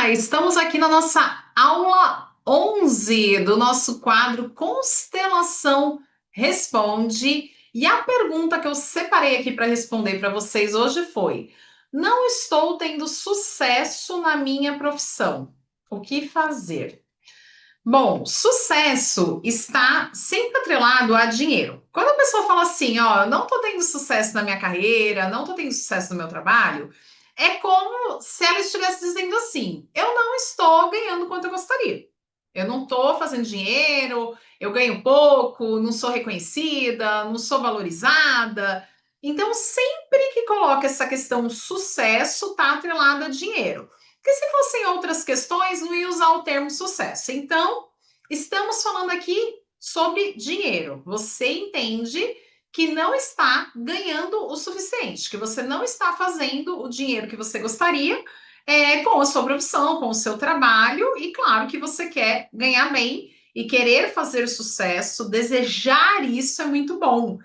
Olá, estamos aqui na nossa aula 11 do nosso quadro Constelação Responde. E a pergunta que eu separei aqui para responder para vocês hoje foi: não estou tendo sucesso na minha profissão. O que fazer? Bom, sucesso está sempre atrelado a dinheiro. Quando a pessoa fala assim, ó, eu não estou tendo sucesso na minha carreira, não estou tendo sucesso no meu trabalho, é como se ela estivesse dizendo assim: eu não estou ganhando quanto eu gostaria. Eu não estou fazendo dinheiro, eu ganho pouco, não sou reconhecida, não sou valorizada. Então, sempre que coloca essa questão sucesso, está atrelada a dinheiro. Porque se fossem outras questões, não ia usar o termo sucesso. Então, estamos falando aqui sobre dinheiro. Você entende que não está ganhando o suficiente, que você não está fazendo o dinheiro que você gostaria com a sua profissão, com o seu trabalho, e claro que você quer ganhar bem e querer fazer sucesso, desejar isso é muito bom.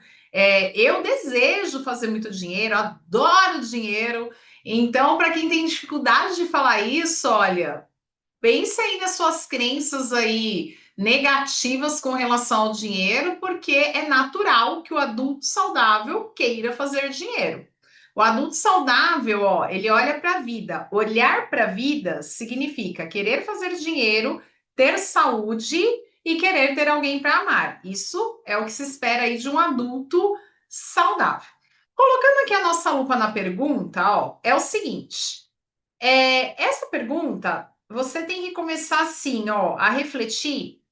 Eu desejo fazer muito dinheiro, adoro dinheiro. Então, para quem tem dificuldade de falar isso, olha, pense aí nas suas crenças aí negativas com relação ao dinheiro, porque é natural que o adulto saudável queira fazer dinheiro. O adulto saudável, ó, ele olha para a vida. Olhar para a vida significa querer fazer dinheiro, ter saúde e querer ter alguém para amar. Isso é o que se espera aí de um adulto saudável. Colocando aqui a nossa lupa na pergunta, ó, é o seguinte: essa pergunta você tem que começar assim, ó, a refletir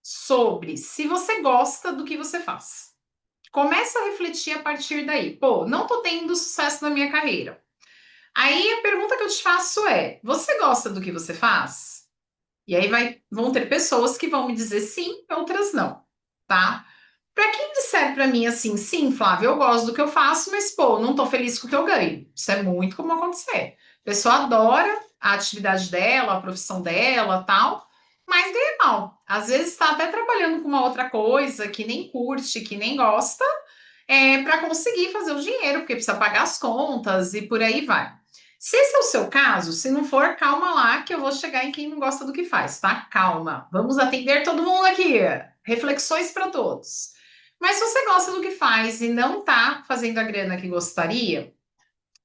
sobre se você gosta do que você faz. Começa a refletir a partir daí. Pô, não tô tendo sucesso na minha carreira. Aí a pergunta que eu te faço é: você gosta do que você faz? E aí vão ter pessoas que vão me dizer sim, outras não, tá? Para quem disser para mim assim, sim, Flávia, eu gosto do que eu faço, mas pô, não tô feliz com o que eu ganho. Isso é muito comum acontecer. A pessoa adora a atividade dela, a profissão dela, tal, mas ganha mal. Às vezes está até trabalhando com uma outra coisa que nem curte, que nem gosta, para conseguir fazer o dinheiro, porque precisa pagar as contas e por aí vai. Se esse é o seu caso, se não for, calma lá que eu vou chegar em quem não gosta do que faz, tá? Calma. Vamos atender todo mundo aqui. Reflexões para todos. Mas se você gosta do que faz e não tá fazendo a grana que gostaria,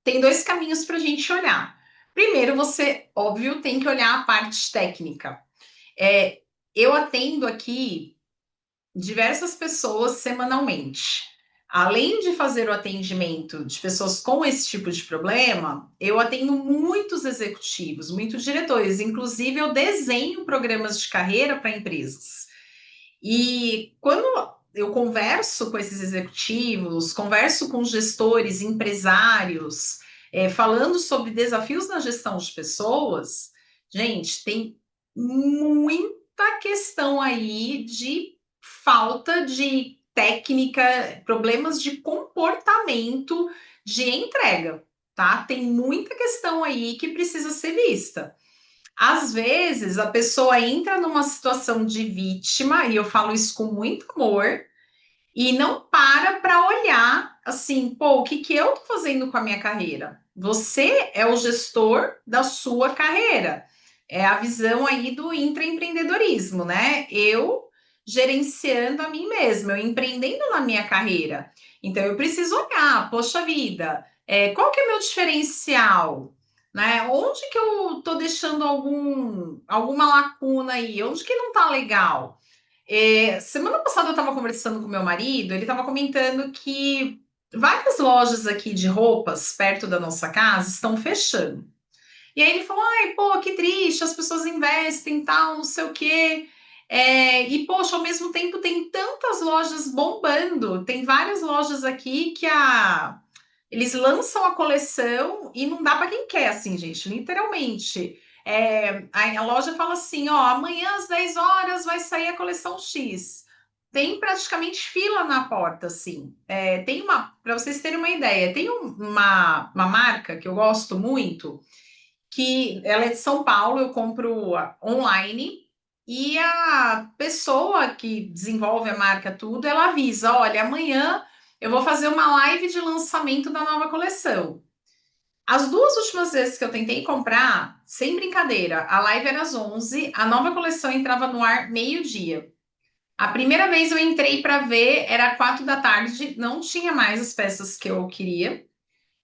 tem dois caminhos para a gente olhar. Primeiro, você, óbvio, tem que olhar a parte técnica. Eu atendo aqui diversas pessoas semanalmente. Além de fazer o atendimento de pessoas com esse tipo de problema, eu atendo muitos executivos, muitos diretores. Inclusive, eu desenho programas de carreira para empresas. E quando eu converso com esses executivos, converso com gestores, empresários, falando sobre desafios na gestão de pessoas, gente, tem muita questão aí de falta de técnica, problemas de comportamento de entrega, tá? Tem muita questão aí que precisa ser vista. Às vezes a pessoa entra numa situação de vítima, e eu falo isso com muito amor, e não para olhar assim, pô, o que que eu tô fazendo com a minha carreira? Você é o gestor da sua carreira. É a visão aí do intraempreendedorismo, né? Eu gerenciando a mim mesma, eu empreendendo na minha carreira. Então eu preciso olhar, poxa vida, qual que é o meu diferencial? Né? Onde que eu tô deixando alguma lacuna aí? Onde que não tá legal? Semana passada eu estava conversando com meu marido, ele estava comentando que várias lojas aqui de roupas perto da nossa casa estão fechando. E aí ele falou: ai, pô, que triste, as pessoas investem, tal, não sei o quê. E, poxa, ao mesmo tempo tem tantas lojas bombando. Tem várias lojas aqui que eles lançam a coleção e não dá para quem quer, assim, gente, literalmente. A loja fala assim, ó, amanhã às 10 horas vai sair a coleção X. Tem praticamente fila na porta, assim. Para vocês terem uma ideia, tem uma marca que eu gosto muito, que ela é de São Paulo, eu compro online, e a pessoa que desenvolve a marca tudo, ela avisa, olha, amanhã eu vou fazer uma live de lançamento da nova coleção. As duas últimas vezes que eu tentei comprar, sem brincadeira, a live era às 11, a nova coleção entrava no ar meio-dia. A primeira vez eu entrei para ver, era 4 da tarde, não tinha mais as peças que eu queria.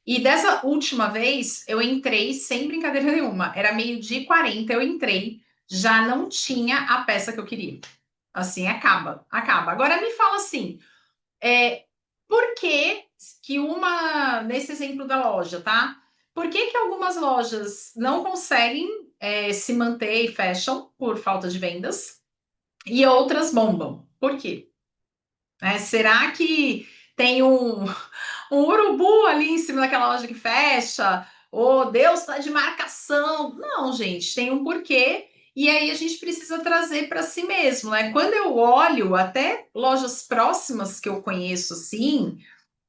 E dessa última vez, eu entrei sem brincadeira nenhuma. Era meio-dia e 40, eu entrei, já não tinha a peça que eu queria. Assim, acaba, acaba. Agora me fala assim, por que que nesse exemplo da loja, tá? Por que que algumas lojas não conseguem se manter e fecham por falta de vendas e outras bombam? Por quê? Será que tem um urubu ali em cima daquela loja que fecha? Ou Deus está de marcação? Não, gente, tem um porquê. E aí a gente precisa trazer para si mesmo, né? Quando eu olho até lojas próximas que eu conheço, assim,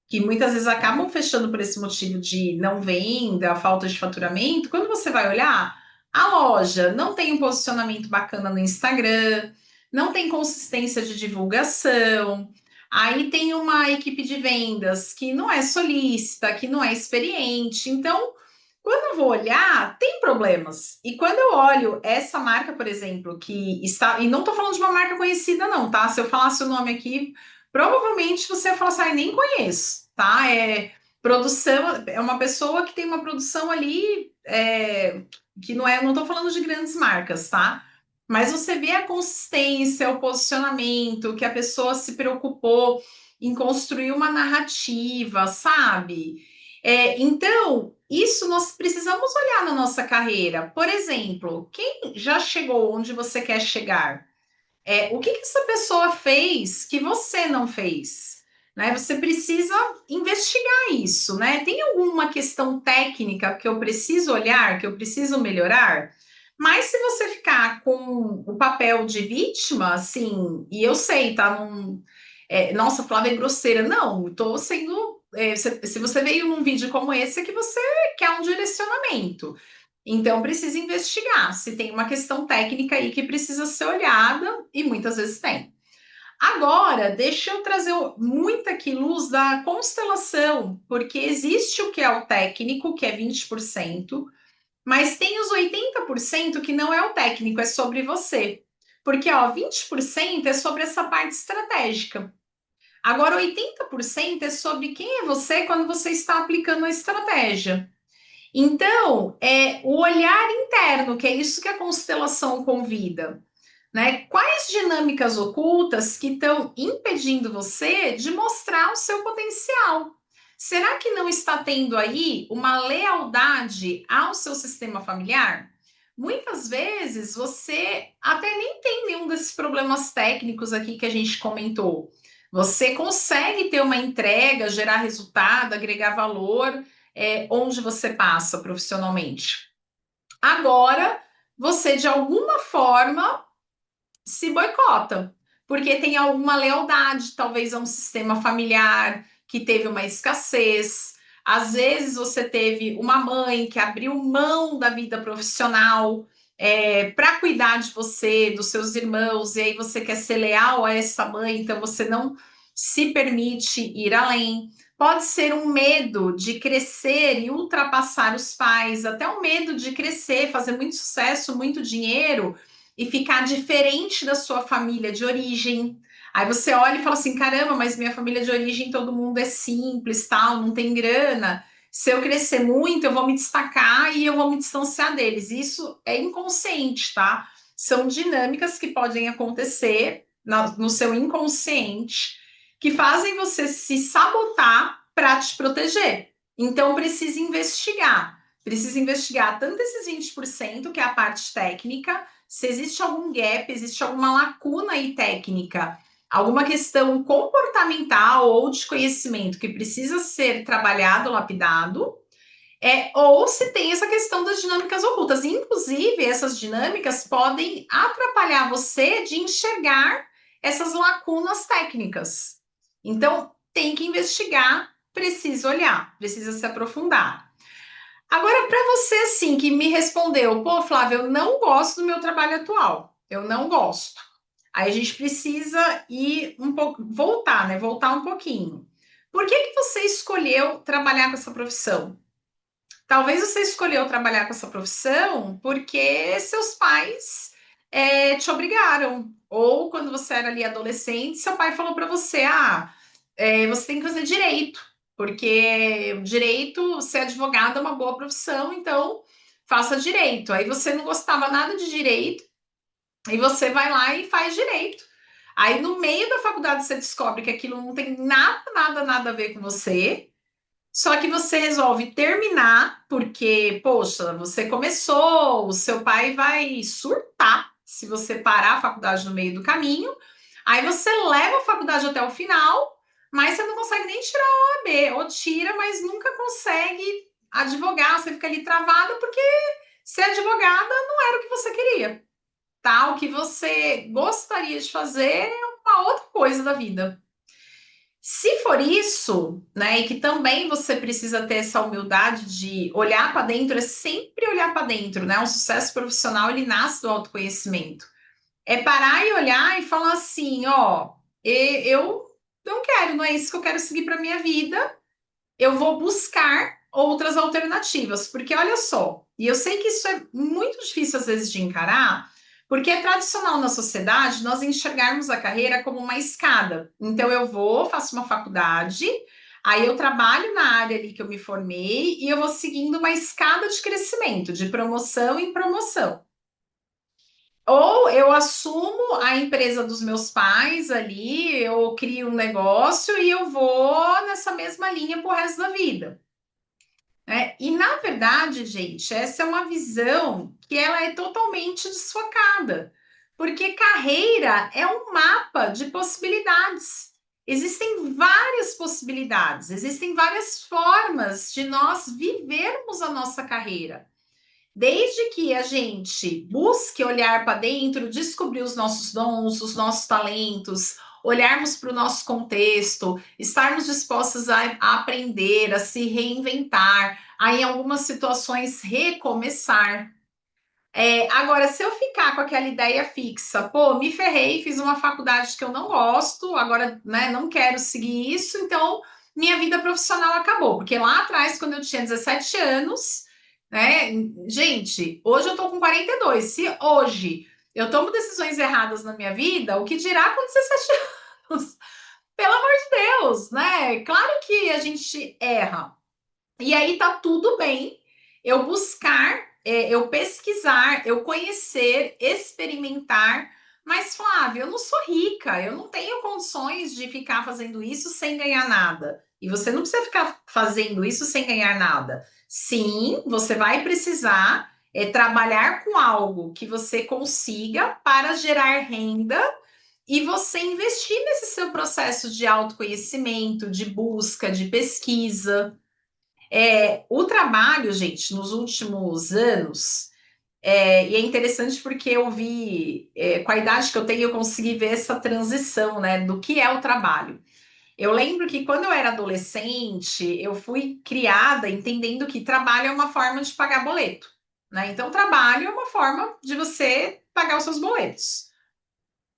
que muitas vezes acabam fechando por esse motivo de não venda, falta de faturamento, quando você vai olhar, a loja não tem um posicionamento bacana no Instagram, não tem consistência de divulgação, aí tem uma equipe de vendas que não é solícita, que não é experiente, então. Quando eu vou olhar, tem problemas. E quando eu olho essa marca, por exemplo, que está. E não estou falando de uma marca conhecida, não, tá? Se eu falasse o nome aqui, provavelmente você ia falar assim, "Ai, nem conheço, tá? Produção, é uma pessoa que tem uma produção ali que não estou falando de grandes marcas, tá? Mas você vê a consistência, o posicionamento, que a pessoa se preocupou em construir uma narrativa, sabe? Então, isso nós precisamos olhar na nossa carreira. Por exemplo, quem já chegou onde você quer chegar? O que essa pessoa fez que você não fez? Né? Você precisa investigar isso, né? Tem alguma questão técnica que eu preciso olhar, que eu preciso melhorar? Mas se você ficar com o papel de vítima, assim, e eu sei, tá? Nossa, Flávia é grosseira. Não, estou sendo. Se você veio num vídeo como esse, é que você quer um direcionamento. Então, precisa investigar se tem uma questão técnica aí que precisa ser olhada, e muitas vezes tem. Agora, deixa eu trazer muita aqui luz da constelação, porque existe o que é o técnico, que é 20%, mas tem os 80% que não é o técnico, é sobre você. Porque, ó, 20% é sobre essa parte estratégica. Agora, 80% é sobre quem é você quando você está aplicando a estratégia. Então, é o olhar interno, que é isso que a constelação convida, né? Quais dinâmicas ocultas que estão impedindo você de mostrar o seu potencial? Será que não está tendo aí uma lealdade ao seu sistema familiar? Muitas vezes você até nem tem nenhum desses problemas técnicos aqui que a gente comentou. Você consegue ter uma entrega, gerar resultado, agregar valor, onde você passa profissionalmente. Agora, você de alguma forma se boicota, porque tem alguma lealdade, talvez a um sistema familiar que teve uma escassez. Às vezes você teve uma mãe que abriu mão da vida profissional para cuidar de você, dos seus irmãos, e aí você quer ser leal a essa mãe, então você não se permite ir além. Pode ser um medo de crescer e ultrapassar os pais, até um medo de crescer, fazer muito sucesso, muito dinheiro e ficar diferente da sua família de origem. Aí você olha e fala assim: caramba, mas minha família de origem todo mundo é simples, tal, não tem grana. Se eu crescer muito, eu vou me destacar e eu vou me distanciar deles. Isso é inconsciente, tá? São dinâmicas que podem acontecer no seu inconsciente que fazem você se sabotar para te proteger. Então precisa investigar tanto esses 20%, que é a parte técnica, se existe algum gap, existe alguma lacuna aí técnica, alguma questão comportamental ou de conhecimento que precisa ser trabalhado, lapidado, ou se tem essa questão das dinâmicas ocultas. Inclusive, essas dinâmicas podem atrapalhar você de enxergar essas lacunas técnicas. Então, tem que investigar, precisa olhar, precisa se aprofundar. Agora, para você, assim, que me respondeu, pô, Flávia, eu não gosto do meu trabalho atual, eu não gosto. Aí a gente precisa ir um pouco, voltar, né? Voltar um pouquinho. Por que você escolheu trabalhar com essa profissão? Talvez você escolheu trabalhar com essa profissão porque seus pais te obrigaram. Ou quando você era ali adolescente, seu pai falou para você: você tem que fazer direito, porque direito, ser advogado é uma boa profissão, então faça direito. Aí você não gostava nada de direito, e você vai lá e faz direito. Aí no meio da faculdade você descobre que aquilo não tem nada, nada, nada a ver com você. Só que você resolve terminar, porque, poxa, você começou, o seu pai vai surtar se você parar a faculdade no meio do caminho. Aí você leva a faculdade até o final, mas você não consegue nem tirar a OAB, ou tira, mas nunca consegue advogar, você fica ali travada, porque ser advogada não era o que você queria, tá? O que você gostaria de fazer é uma outra coisa da vida. Se for isso, né, e que também você precisa ter essa humildade de olhar para dentro, é sempre olhar para dentro, né? Um sucesso profissional ele nasce do autoconhecimento. É parar e olhar e falar assim, ó, eu não quero, não é isso que eu quero seguir para minha vida. Eu vou buscar outras alternativas, porque olha só, e eu sei que isso é muito difícil às vezes de encarar, porque é tradicional na sociedade nós enxergarmos a carreira como uma escada. Então eu vou, faço uma faculdade, aí eu trabalho na área ali que eu me formei e eu vou seguindo uma escada de crescimento, de promoção em promoção. Ou eu assumo a empresa dos meus pais ali, eu crio um negócio e eu vou nessa mesma linha pro resto da vida. Né? E na verdade, gente, essa é uma visão que ela é totalmente desfocada, porque carreira é um mapa de possibilidades. Existem várias possibilidades, existem várias formas de nós vivermos a nossa carreira. Desde que a gente busque olhar para dentro, descobrir os nossos dons, os nossos talentos, olharmos para o nosso contexto, estarmos dispostos a aprender, a se reinventar, a em algumas situações recomeçar. Agora, se eu ficar com aquela ideia fixa, pô, me ferrei, fiz uma faculdade que eu não gosto, agora né, não quero seguir isso, então minha vida profissional acabou. Porque lá atrás, quando eu tinha 17 anos, né, gente, hoje eu tô com 42. Se hoje eu tomo decisões erradas na minha vida, o que dirá com 17 anos? Pelo amor de Deus, né? Claro que a gente erra, e aí tá tudo bem eu buscar, eu pesquisar, eu conhecer, experimentar. Mas, Flávia, eu não sou rica, eu não tenho condições de ficar fazendo isso sem ganhar nada. E você não precisa ficar fazendo isso sem ganhar nada. Sim, você vai precisar trabalhar com algo que você consiga para gerar renda e você investir nesse seu processo de autoconhecimento, de busca, de pesquisa. O trabalho, gente, nos últimos anos, e é interessante porque eu vi, com a idade que eu tenho, eu consegui ver essa transição, né, do que é o trabalho. Eu lembro que quando eu era adolescente, eu fui criada entendendo que trabalho é uma forma de pagar boleto, né? Então, trabalho é uma forma de você pagar os seus boletos.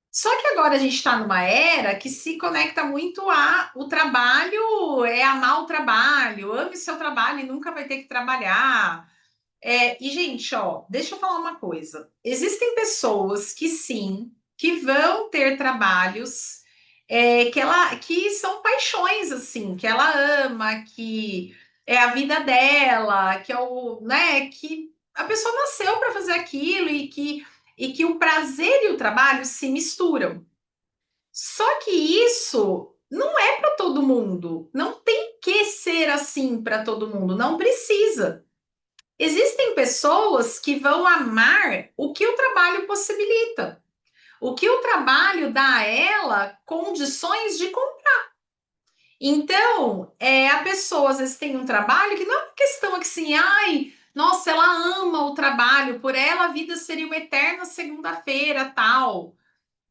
Só que agora a gente está numa era que se conecta muito a o trabalho é amar o trabalho, ame seu trabalho e nunca vai ter que trabalhar. E, gente, ó, deixa eu falar uma coisa. Existem pessoas que sim, que vão ter trabalhos que são paixões, assim, que ela ama, que é a vida dela, que é o, né, que a pessoa nasceu para fazer aquilo e que o prazer e o trabalho se misturam. Só que isso não é para todo mundo. Não tem que ser assim para todo mundo. Não precisa. Existem pessoas que vão amar o que o trabalho possibilita. O que o trabalho dá a ela condições de comprar. Então, a pessoa às vezes tem um trabalho que não é uma questão que assim, ai, nossa, ela ama o trabalho, por ela a vida seria uma eterna segunda-feira, tal.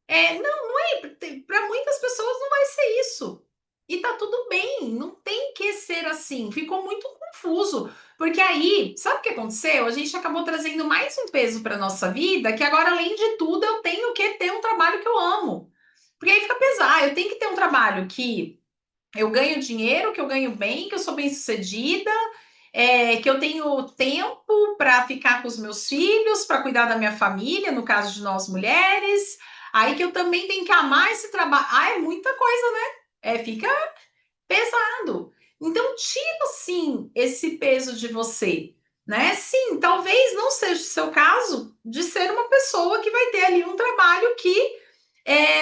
Não é, para muitas pessoas não vai ser isso. E tá tudo bem, não tem que ser assim. Ficou muito confuso, porque aí, sabe o que aconteceu? A gente acabou trazendo mais um peso para nossa vida, que agora além de tudo eu tenho que ter um trabalho que eu amo. Porque aí fica pesado, eu tenho que ter um trabalho que eu ganho dinheiro, que eu ganho bem, que eu sou bem-sucedida, que eu tenho tempo para ficar com os meus filhos, para cuidar da minha família, no caso de nós mulheres. Aí que eu também tenho que amar esse trabalho. Ah, é muita coisa, né? Fica pesado. Então, tira sim esse peso de você, né? Sim, talvez não seja o seu caso de ser uma pessoa que vai ter ali um trabalho que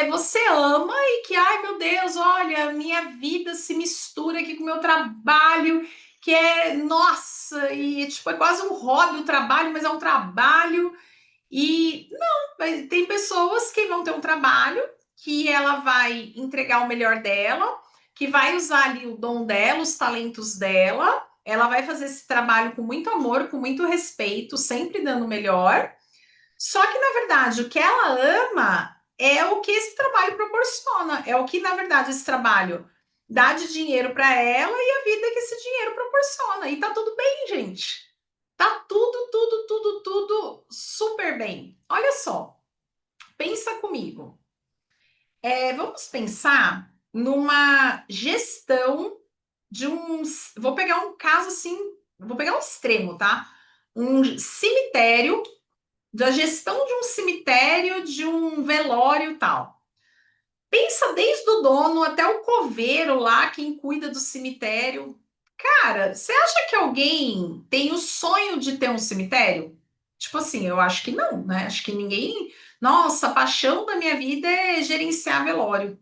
você ama e que, ai meu Deus, olha, minha vida se mistura aqui com o meu trabalho, que é, nossa, e tipo, é quase um hobby o trabalho, mas é um trabalho. E não, tem pessoas que vão ter um trabalho que ela vai entregar o melhor dela, que vai usar ali o dom dela, os talentos dela, ela vai fazer esse trabalho com muito amor, com muito respeito, sempre dando o melhor. Só que, na verdade, o que ela ama é o que esse trabalho proporciona, é o que, na verdade, esse trabalho dá de dinheiro para ela e a vida que esse dinheiro proporciona. E tá tudo bem, gente. Tá tudo super bem. Olha só, pensa comigo. Vamos pensar numa gestão de um. Vou pegar um caso assim, vou pegar um extremo, tá? Um cemitério, da gestão de um cemitério, de um velório e tal. Pensa desde o dono até o coveiro lá, quem cuida do cemitério. Cara, você acha que alguém tem o sonho de ter um cemitério? Tipo assim, eu acho que não, né? Acho que ninguém. Nossa, a paixão da minha vida é gerenciar velório.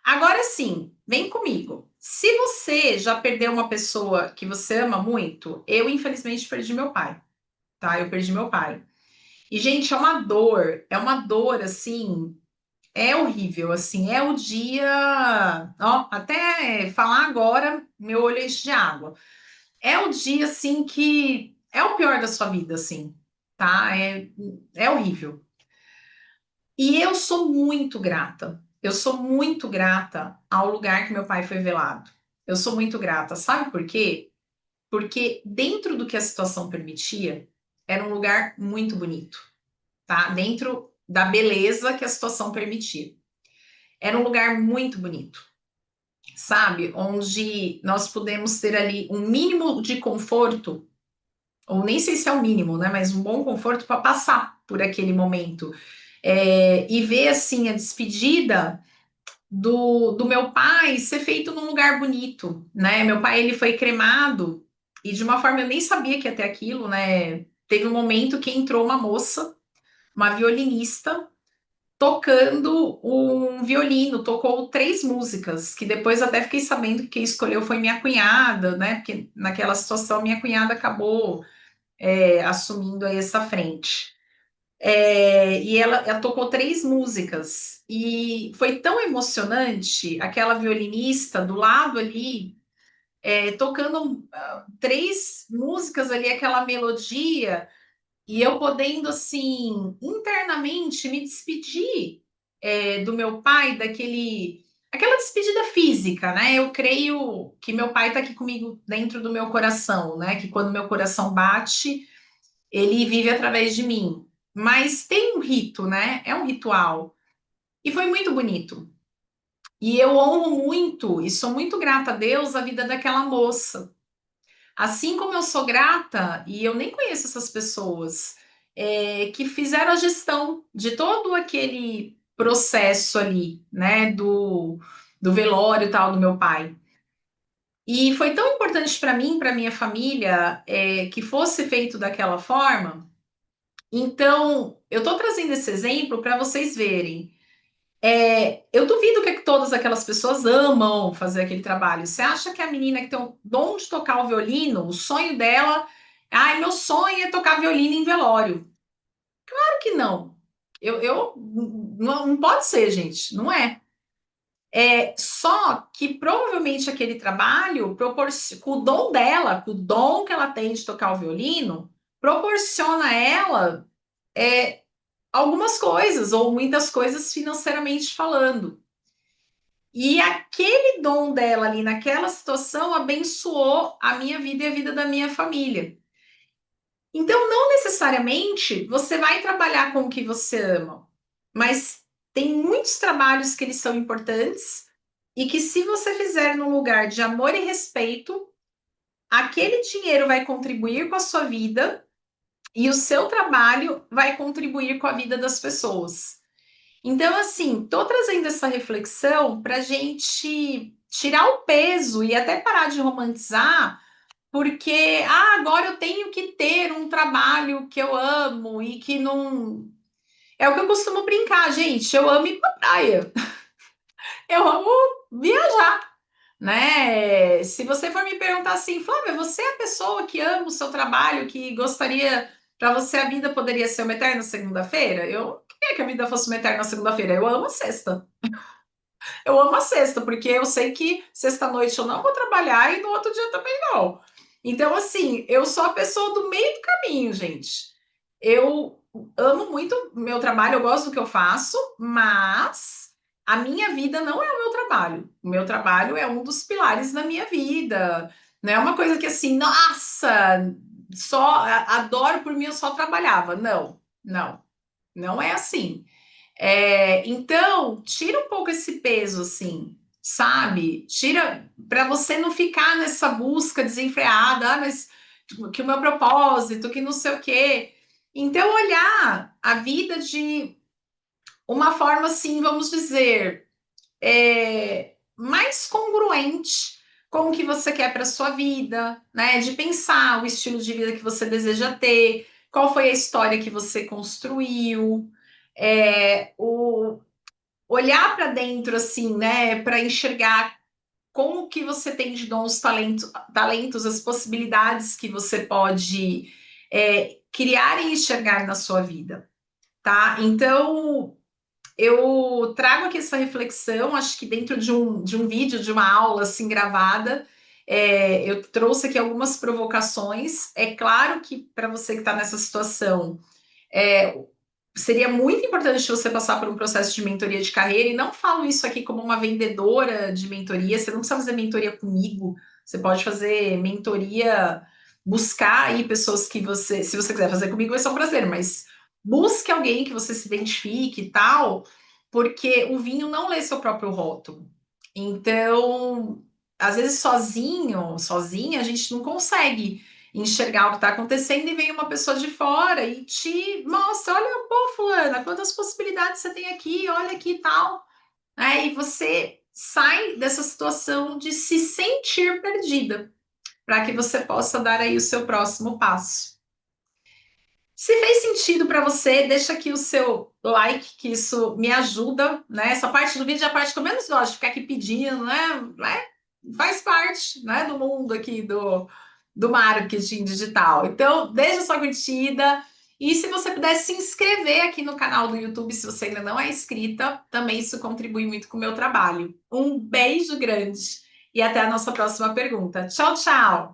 Agora sim, vem comigo. Se você já perdeu uma pessoa que você ama muito, eu infelizmente perdi meu pai, tá? Eu perdi meu pai. E, gente, é uma dor assim, é horrível, assim, é o dia. Ó, até falar agora, meu olho enche de água. É o dia, assim, que é o pior da sua vida, assim, tá? É horrível. E eu sou muito grata. Eu sou muito grata ao lugar que meu pai foi velado. Eu sou muito grata. Sabe por quê? Porque dentro do que a situação permitia, era um lugar muito bonito, tá? Dentro da beleza que a situação permitia. Era um lugar muito bonito, sabe? Onde nós pudemos ter ali um mínimo de conforto, ou nem sei se é o mínimo, né? Mas um bom conforto para passar por aquele momento. E ver assim a despedida do meu pai ser feito num lugar bonito, né? Meu pai ele foi cremado e de uma forma eu nem sabia que ia ter aquilo, né? Teve um momento que entrou uma moça, uma violinista, tocando um violino, tocou 3 músicas, que depois até fiquei sabendo que quem escolheu foi minha cunhada, né? Porque naquela situação minha cunhada acabou assumindo aí essa frente. E ela tocou 3 músicas e foi tão emocionante aquela violinista do lado ali tocando 3 músicas ali, aquela melodia e eu podendo assim internamente me despedir do meu pai, aquela despedida física, né? Eu creio que meu pai está aqui comigo dentro do meu coração, né? Que quando meu coração bate ele vive através de mim. Mas tem um rito, né? É um ritual. E foi muito bonito. E eu honro muito e sou muito grata a Deus a vida daquela moça. Assim como eu sou grata, e eu nem conheço essas pessoas, que fizeram a gestão de todo aquele processo ali, né? Do velório e tal do meu pai. E foi tão importante para mim, para minha família, que fosse feito daquela forma. Então, eu estou trazendo esse exemplo para vocês verem. Eu duvido que todas aquelas pessoas amam fazer aquele trabalho. Você acha que a menina que tem o dom de tocar o violino, o sonho dela, ai, meu sonho é tocar violino em velório? Claro que não. Não pode ser, gente, não é. Só que provavelmente aquele trabalho, com o dom dela, com o dom que ela tem de tocar o violino, proporciona a ela é, algumas coisas, ou muitas coisas financeiramente falando. E aquele dom dela ali naquela situação abençoou a minha vida e a vida da minha família. Então, não necessariamente você vai trabalhar com o que você ama, mas tem muitos trabalhos que eles são importantes e que se você fizer num lugar de amor e respeito, aquele dinheiro vai contribuir com a sua vida e o seu trabalho vai contribuir com a vida das pessoas. Então, assim, tô trazendo essa reflexão para a gente tirar o peso e até parar de romantizar, porque agora eu tenho que ter um trabalho que eu amo e que não. É o que eu costumo brincar, gente. Eu amo ir pra praia, eu amo viajar, né? Se você for me perguntar assim, Flávia, você é a pessoa que ama o seu trabalho, que gostaria, para você a vida poderia ser uma eterna segunda-feira? Eu não queria que a vida fosse uma eterna segunda-feira, eu amo a sexta. Eu amo a sexta, porque eu sei que sexta-noite eu não vou trabalhar e no outro dia também não. Então, assim, eu sou a pessoa do meio do caminho, gente. Eu amo muito o meu trabalho, eu gosto do que eu faço, mas a minha vida não é o meu trabalho. O meu trabalho é um dos pilares da minha vida. Não é uma coisa que assim, nossa, só adoro por mim, eu só trabalhava. Não, não, não é assim. Então, tira um pouco esse peso, assim, sabe? Tira para você não ficar nessa busca desenfreada, mas que o meu propósito, que não sei o quê. Então, olhar a vida de uma forma assim, vamos dizer, mais congruente com o que você quer para sua vida, né? De pensar o estilo de vida que você deseja ter, qual foi a história que você construiu, o olhar para dentro, assim, né, para enxergar como que você tem de dons, talentos, as possibilidades que você pode criar e enxergar na sua vida, tá? Então, eu trago aqui essa reflexão, acho que dentro de um vídeo, de uma aula assim gravada, eu trouxe aqui algumas provocações. É claro que para você que está nessa situação, é, seria muito importante você passar por um processo de mentoria de carreira, e não falo isso aqui como uma vendedora de mentoria, você não precisa fazer mentoria comigo, você pode fazer mentoria, buscar aí pessoas que você, se você quiser fazer comigo, vai ser um prazer, mas busque alguém que você se identifique e tal, porque o vinho não lê seu próprio rótulo. Então, às vezes sozinho, sozinha, a gente não consegue enxergar o que está acontecendo e vem uma pessoa de fora e te mostra, olha, pô, fulana, quantas possibilidades você tem aqui, olha aqui e tal. E você sai dessa situação de se sentir perdida, para que você possa dar aí o seu próximo passo. Se fez sentido para você, deixa aqui o seu like, que isso me ajuda, né? Essa parte do vídeo é a parte que eu menos gosto, de ficar aqui pedindo, né? Faz parte, né, do mundo aqui do marketing digital. Então, deixa sua curtida. E se você puder se inscrever aqui no canal do YouTube, se você ainda não é inscrita, também isso contribui muito com o meu trabalho. Um beijo grande e até a nossa próxima pergunta. Tchau, tchau!